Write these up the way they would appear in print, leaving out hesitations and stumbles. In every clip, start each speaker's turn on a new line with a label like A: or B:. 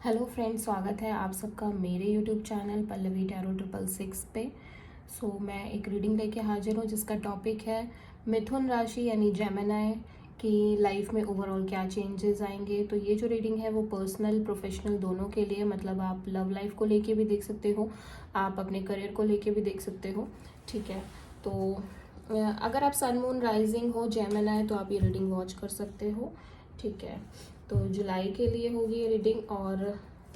A: Hello friends, स्वागत है आप सबका मेरे यूट्यूब चैनल पल्लवी टैरो 666 पे। मैं एक रीडिंग लेके हाजिर हूँ जिसका टॉपिक है मिथुन राशि यानी जेमिनी की लाइफ में ओवरऑल क्या चेंजेस आएंगे। तो ये जो रीडिंग है वो पर्सनल प्रोफेशनल दोनों के लिए, मतलब आप लव लाइफ को लेके भी देख सकते हो, आप अपने करियर को लेके भी देख सकते हो। ठीक है, तो अगर आप सन मून राइजिंग हो जेमिनी तो आप ये रीडिंग वॉच कर सकते हो। ठीक है, तो जुलाई के लिए होगी ये रीडिंग। और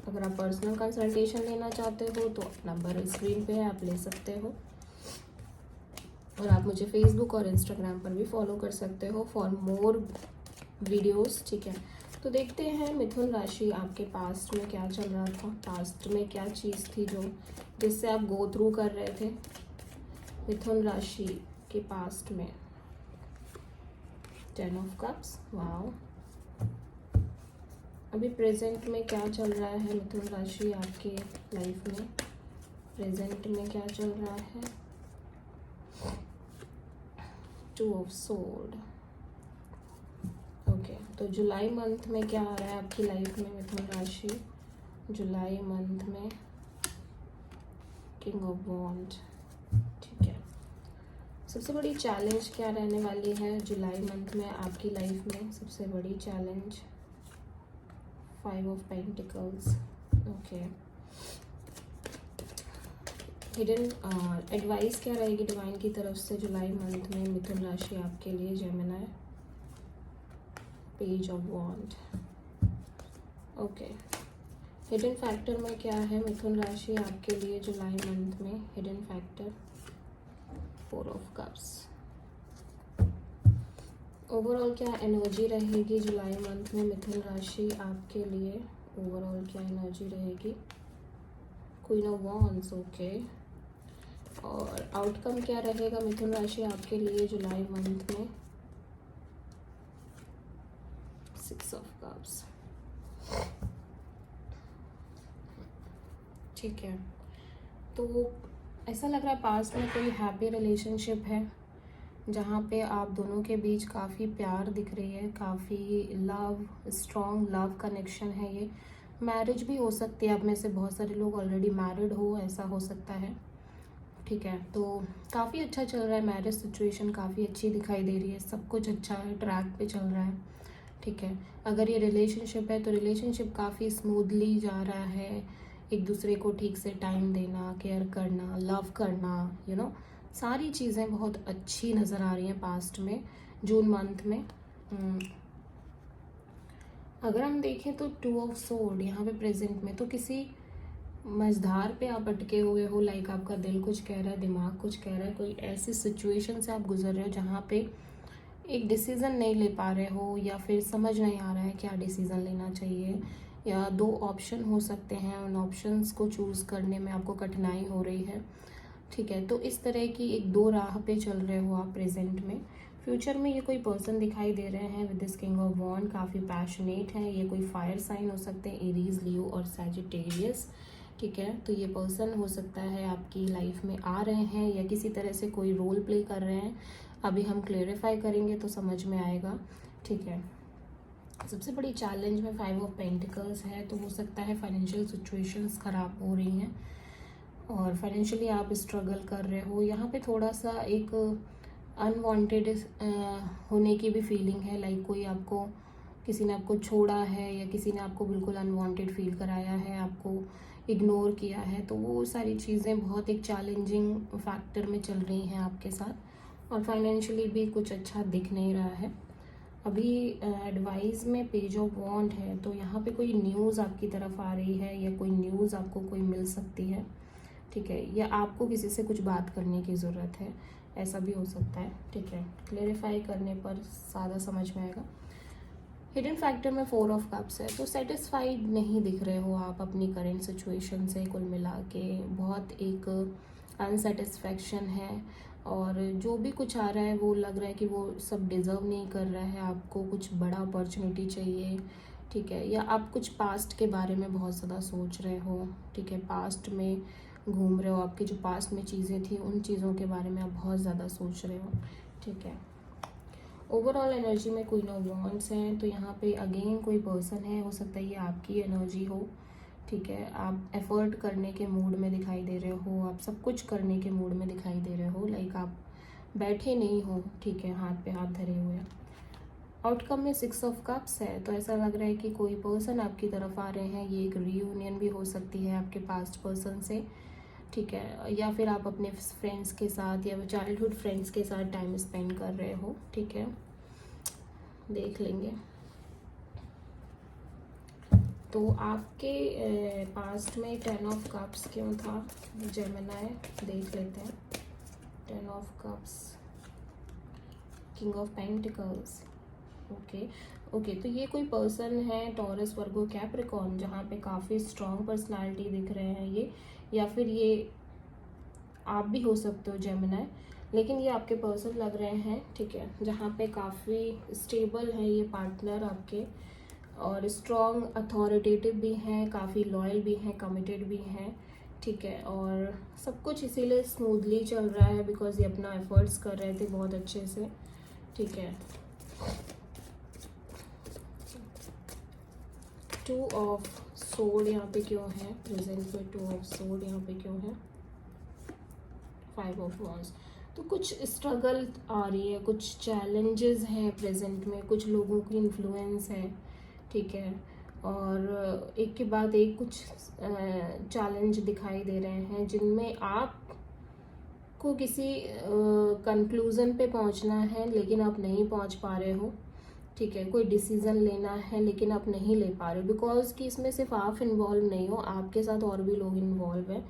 A: अगर आप पर्सनल कंसल्टेशन लेना चाहते हो तो नंबर स्क्रीन पे है, आप ले सकते हो। और आप मुझे फेसबुक और इंस्टाग्राम पर भी फॉलो कर सकते हो फॉर मोर वीडियोस। ठीक है, तो देखते हैं मिथुन राशि आपके पास्ट में क्या चल रहा था, पास्ट में क्या चीज़ थी जो जिससे आप गो थ्रू कर रहे थे मिथुन राशि के पास्ट में। 10 ऑफ कप्स, वाओ। अभी प्रेजेंट में क्या चल रहा है मिथुन राशि आपके लाइफ में, प्रेजेंट में क्या चल रहा है। 2 ऑफ सोर्ड। ओके, तो जुलाई मंथ में क्या आ रहा है आपकी लाइफ में मिथुन राशि, जुलाई मंथ में किंग ऑफ वॉन्ड। ठीक है, सबसे बड़ी चैलेंज क्या रहने वाली है जुलाई मंथ में आपकी लाइफ में, सबसे बड़ी challenge 5 of pentacles. Okay, hidden advice क्या रहेगी डिवाइन की तरफ से जुलाई मंथ में मिथुन राशि आपके लिए Gemini. Page of wand. Okay, hidden factor में क्या है मिथुन राशि आपके लिए जुलाई मंथ में, hidden factor 4 of cups. Overall क्या एनर्जी रहेगी जुलाई मंथ में मिथुन राशि आपके लिए, ओवरऑल क्या एनर्जी रहेगी। Queen of wands. ओके, और आउटकम क्या रहेगा मिथुन राशि आपके लिए जुलाई मंथ में, 6 ऑफ कप्स। ठीक है, तो ऐसा लग रहा है पास्ट में कोई हैप्पी रिलेशनशिप है जहाँ पे आप दोनों के बीच काफ़ी प्यार दिख रही है, काफ़ी लव, स्ट्रॉन्ग लव कनेक्शन है। ये मैरिज भी हो सकती है, आप में से बहुत सारे लोग ऑलरेडी मैरिड हो, ऐसा हो सकता है। ठीक है, तो काफ़ी अच्छा चल रहा है, मैरिज सिचुएशन काफ़ी अच्छी दिखाई दे रही है, सब कुछ अच्छा है, ट्रैक पे चल रहा है। ठीक है, अगर ये रिलेशनशिप है तो रिलेशनशिप काफ़ी स्मूथली जा रहा है, एक दूसरे को ठीक से टाइम देना, केयर करना, लव करना, सारी चीज़ें बहुत अच्छी नज़र आ रही हैं पास्ट में जून मंथ में। अगर हम देखें तो 2 ऑफ सोर्ड यहाँ पे प्रेजेंट में, तो किसी मझधार पे आप अटके हुए हो, लाइक आपका दिल कुछ कह रहा है, दिमाग कुछ कह रहा है, कोई ऐसी सिचुएशन से आप गुजर रहे हो जहाँ पे एक डिसीज़न नहीं ले पा रहे हो, या फिर समझ नहीं आ रहा है क्या डिसीज़न लेना चाहिए, या 2 ऑप्शन हो सकते हैं, उन ऑप्शंस को चूज़ करने में आपको कठिनाई हो रही है। ठीक है, तो इस तरह की एक 2 राह पे चल रहे हो आप प्रेजेंट में। फ्यूचर में ये कोई पर्सन दिखाई दे रहे हैं विद दिस किंग ऑफ वॉन्ड, काफ़ी पैशनेट है, ये कोई फायर साइन हो सकते हैं, एरीज, लियो और सैजिटेरियस। ठीक है, तो ये पर्सन हो सकता है आपकी लाइफ में आ रहे हैं या किसी तरह से कोई रोल प्ले कर रहे हैं, अभी हम क्लेरिफाई करेंगे तो समझ में आएगा। ठीक है, सबसे बड़ी चैलेंज में 5 ऑफ पेंटिकल्स है, तो हो सकता है फाइनेंशियल सिचुएशंस ख़राब हो रही हैं और फाइनेंशियली आप स्ट्रगल कर रहे हो। यहाँ पे थोड़ा सा एक अनवांटेड होने की भी फीलिंग है, लाइक कोई आपको, किसी ने आपको छोड़ा है या किसी ने आपको बिल्कुल अनवांटेड फील कराया है, आपको इग्नोर किया है, तो वो सारी चीज़ें बहुत एक चैलेंजिंग फैक्टर में चल रही हैं आपके साथ। और फाइनेंशियली भी कुछ अच्छा दिख नहीं रहा है अभी। एडवाइस में पेज ऑफ वॉन्ड है, तो यहाँ पे कोई न्यूज़ आपकी तरफ आ रही है या कोई न्यूज़ आपको कोई मिल सकती है। ठीक है, या आपको किसी से कुछ बात करने की ज़रूरत है, ऐसा भी हो सकता है। ठीक है, क्लेरिफाई करने पर ज़्यादा समझ में आएगा। हिडन फैक्टर में 4 ऑफ कप्स है, तो सेटिस्फाइड नहीं दिख रहे हो आप अपनी करेंट सिचुएशन से, कुल मिला के बहुत एक अनसेटिस्फैक्शन है। और जो भी कुछ आ रहा है वो लग रहा है कि वो सब डिज़र्व नहीं कर रहा है, आपको कुछ बड़ा अपॉर्चुनिटी चाहिए। ठीक है, या आप कुछ पास्ट के बारे में बहुत ज़्यादा सोच रहे हो। ठीक है, पास्ट में घूम रहे हो, आपकी जो पास्ट में चीज़ें थी उन चीज़ों के बारे में आप बहुत ज़्यादा सोच रहे हो। ठीक है, ओवरऑल एनर्जी में क्वीन ऑफ वॉन्ड्स हैं, तो यहाँ पे अगेन कोई पर्सन है, हो सकता है ये आपकी एनर्जी हो, ठीक है, आप एफर्ट करने के मूड में दिखाई दे रहे हो, आप सब कुछ करने के मूड में दिखाई दे रहे हो, लाइक आप बैठे नहीं हो, ठीक है, हाथ पे हाथ धरे हुए। आउटकम में 6 ऑफ कप्स है, तो ऐसा लग रहा है कि कोई पर्सन आपकी तरफ आ रहे हैं। ये एक रीयूनियन भी हो सकती है आपके पास्ट पर्सन से, ठीक है, या फिर आप अपने फ्रेंड्स के साथ या चाइल्डहुड फ्रेंड्स के साथ टाइम स्पेंड कर रहे हो, ठीक है, देख लेंगे। तो आपके पास्ट में 10 ऑफ कप्स क्यों था जेमिनी, देख लेते हैं। 10 of cups, king of pentacles, okay, तो ये कोई पर्सन है टॉरस, वर्गो, कैप्रिकॉर्न, जहाँ पे काफ़ी स्ट्रॉन्ग पर्सनालिटी दिख रहे हैं ये, या फिर ये आप भी हो सकते हो जेमिनी, लेकिन ये आपके पर्सन लग रहे हैं, ठीक है, जहाँ पे काफ़ी स्टेबल है ये पार्टनर आपके, और स्ट्रॉन्ग अथॉरिटेटिव भी हैं, काफ़ी लॉयल भी हैं, कमिटेड भी हैं, ठीक है, और सब कुछ इसीलिए स्मूथली चल रहा है बिकॉज ये अपना एफर्ट्स कर रहे थे बहुत अच्छे से, ठीक है। 2 ऑफ सोर्ड यहाँ पे क्यों है प्रेजेंट में, 2 ऑफ सोर्ड यहाँ पे क्यों है, 5 ऑफ वॉन्ड्स। तो कुछ स्ट्रगल आ रही है, कुछ चैलेंजेस हैं प्रेजेंट में, कुछ लोगों की इन्फ्लुएंस है, ठीक है, और एक के बाद एक कुछ चैलेंज दिखाई दे रहे हैं जिनमें आप को किसी कंक्लूज़न पे पहुंचना है लेकिन आप नहीं पहुंच पा रहे हो, ठीक है, कोई डिसीज़न लेना है लेकिन आप नहीं ले पा रहे हो बिकॉज कि इसमें सिर्फ आप इन्वॉल्व नहीं हो, आपके साथ और भी लोग इन्वॉल्व हैं,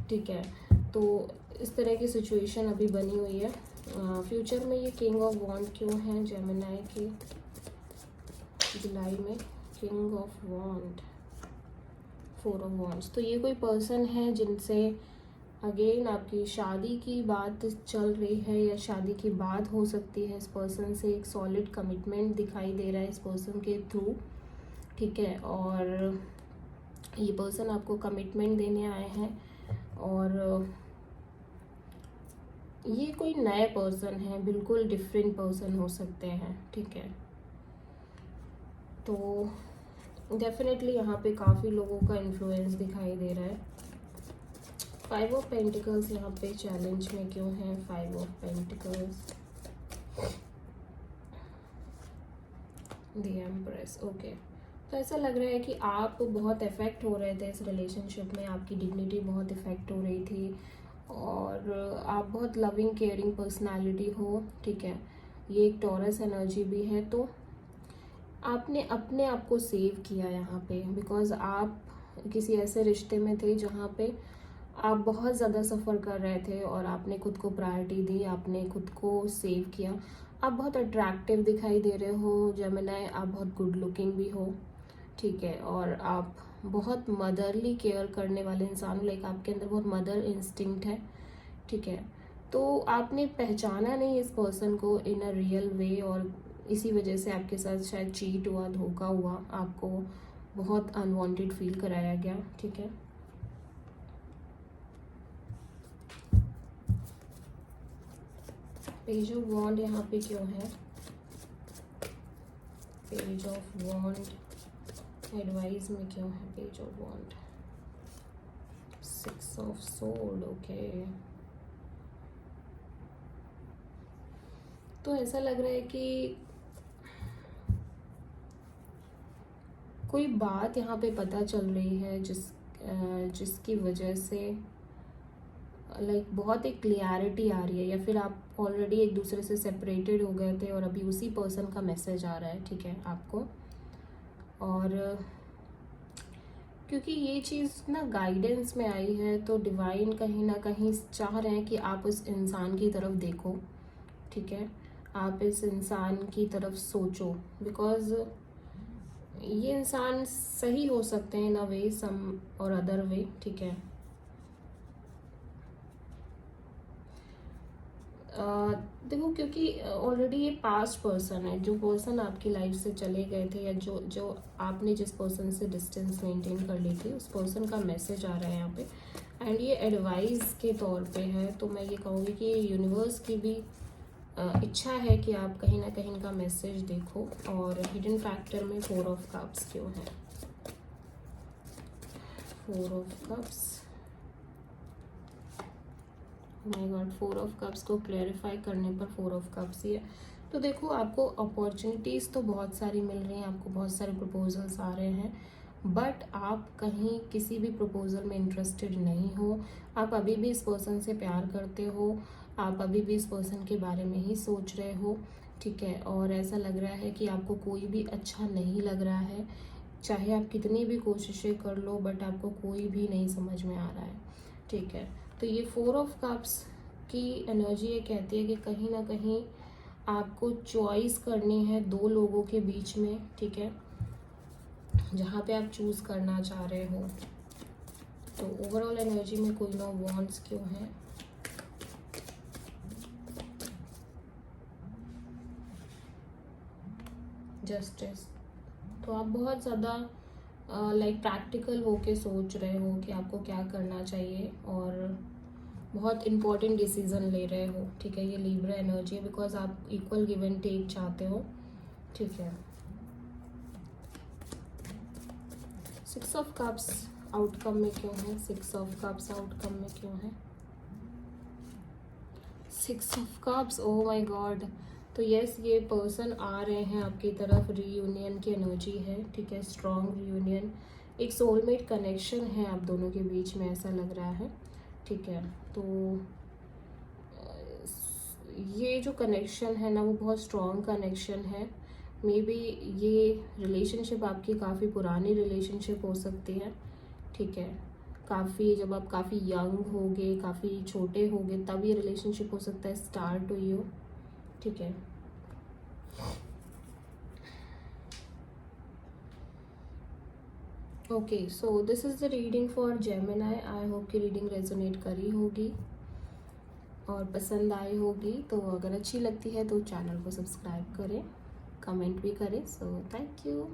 A: ठीक है। तो इस तरह की सिचुएशन अभी बनी हुई है। फ्यूचर में ये किंग ऑफ वॉन्ड क्यों है जेमिनी की जुलाई में, king of wand, 4 of wands. तो ये कोई पर्सन है जिनसे अगेन आपकी शादी की बात चल रही है या शादी की बात हो सकती है। इस पर्सन से एक सॉलिड कमिटमेंट दिखाई दे रहा है इस पर्सन के थ्रू, ठीक है, और ये पर्सन आपको कमिटमेंट देने आए हैं, और ये कोई नए पर्सन है, बिल्कुल डिफरेंट पर्सन हो सकते हैं, ठीक है। तो डेफिनेटली यहाँ पे काफ़ी लोगों का इन्फ्लुएंस दिखाई दे रहा है। 5 ऑफ पेंटिकल्स यहाँ पे चैलेंज में क्यों है, 5 of pentacles, the empress, okay. तो ऐसा लग रहा है कि आप बहुत इफेक्ट हो रहे थे इस रिलेशनशिप में, आपकी डिग्निटी बहुत इफेक्ट हो रही थी, और आप बहुत लविंग केयरिंग पर्सनालिटी हो, ठीक है। ये एक टॉरस एनर्जी भी है, तो आपने अपने आप को सेव किया यहाँ पे बिकॉज आप किसी ऐसे रिश्ते में थे जहाँ पे आप बहुत ज़्यादा सफ़र कर रहे थे और आपने खुद को प्रायोरिटी दी, आपने खुद को सेव किया। आप बहुत अट्रैक्टिव दिखाई दे रहे हो जेमिनी, आप बहुत गुड लुकिंग भी हो, ठीक है, और आप बहुत मदरली केयर करने वाले इंसान, लाइक आपके अंदर बहुत मदर इंस्टिंक्ट है, ठीक है। तो आपने पहचाना नहीं इस पर्सन को इन अ रियल वे, और इसी वजह से आपके साथ शायद चीट हुआ, धोखा हुआ, आपको बहुत अनवांटेड फील कराया गया, ठीक है। पेज ऑफ वॉन्ड यहाँ पे क्यों है, पेज ऑफ वॉन्ड एडवाइस में क्यों है page of wand, 6 of sword, okay. तो ऐसा लग रहा है कि कोई बात यहाँ पे पता चल रही है जिसकी वजह से लाइक बहुत एक क्लियरिटी आ रही है, या फिर आप ऑलरेडी एक दूसरे से सेपरेटेड हो गए थे और अभी उसी पर्सन का मैसेज आ रहा है, ठीक है, आपको। और क्योंकि ये चीज़ ना गाइडेंस में आई है, तो डिवाइन कहीं ना कहीं चाह रहे हैं कि आप उस इंसान की तरफ देखो, ठीक है, आप इस इंसान की तरफ सोचो, बिकॉज ये इंसान सही हो सकते हैं इन अ वे सम और अदर वे, ठीक है। देखो, क्योंकि ऑलरेडी ये पास्ट पर्सन है, जो पर्सन आपकी लाइफ से चले गए थे, या जो आपने जिस पर्सन से डिस्टेंस मेंटेन कर ली थी, उस पर्सन का मैसेज आ रहा है यहाँ पे, एंड ये एडवाइस के तौर पे है। तो मैं ये कहूँगी कि यूनिवर्स की भी इच्छा है कि आप कहीं ना कहीं इनका मैसेज देखो। और हिडन फैक्टर में 4 ऑफ कप्स क्यों है, 4 of cups, my God, 4 of cups को क्लैरिफाई करने पर 4 ऑफ कप्स ही है। तो देखो, आपको अपॉर्चुनिटीज़ तो बहुत सारी मिल रही हैं, आपको बहुत सारे प्रपोजल्स आ रहे हैं, बट आप कहीं किसी भी प्रपोजल में इंटरेस्टेड नहीं हो। आप अभी भी इस पर्सन से प्यार करते हो, आप अभी भी इस पर्सन के बारे में ही सोच रहे हो, ठीक है। और ऐसा लग रहा है कि आपको कोई भी अच्छा नहीं लग रहा है, चाहे आप कितनी भी कोशिशें कर लो, बट आपको कोई भी नहीं समझ में आ रहा है, ठीक है। तो ये 4 ऑफ कप्स की एनर्जी ये कहती है कि कहीं ना कहीं आपको चॉइस करनी है 2 लोगों के बीच में, ठीक है, जहाँ पे आप चूज करना चाह रहे हो। तो ओवरऑल एनर्जी में क्वीन ऑफ वॉन्ड्स क्यों है? जस्टिस। तो आप बहुत ज़्यादा लाइक प्रैक्टिकल होके सोच रहे हो कि आपको क्या करना चाहिए, और बहुत इंपॉर्टेंट डिसीजन ले रहे हो, ठीक है। ये लिब्रा एनर्जी है, बिकॉज आप इक्वल गिव एंड टेक चाहते हो, ठीक है। 6 ऑफ कप्स आउटकम में क्यों है? 6 ऑफ कप्स आउटकम में क्यों है? 6 of cups, oh my God. तो यस, ये पर्सन आ रहे हैं आपकी तरफ, रीयूनियन की एनर्जी है, ठीक है, स्ट्रॉन्ग रीयूनियन, एक सोलमेट कनेक्शन है आप दोनों के बीच में, ऐसा लग रहा है, ठीक है। तो ये जो कनेक्शन है ना, वो बहुत स्ट्रॉन्ग कनेक्शन है। मे बी ये रिलेशनशिप आपकी काफ़ी पुरानी रिलेशनशिप हो सकती है, ठीक है। काफ़ी, जब आप काफ़ी यंग होगे, काफ़ी छोटे होगे, तब ये रिलेशनशिप हो सकता है स्टार्ट हुई हो, ठीक है। Okay, so this is the reading for Gemini. I hope कि रीडिंग रेजोनेट करी होगी और पसंद आई होगी। तो अगर अच्छी लगती है तो चैनल को सब्सक्राइब करें, कमेंट भी करें। So thank you.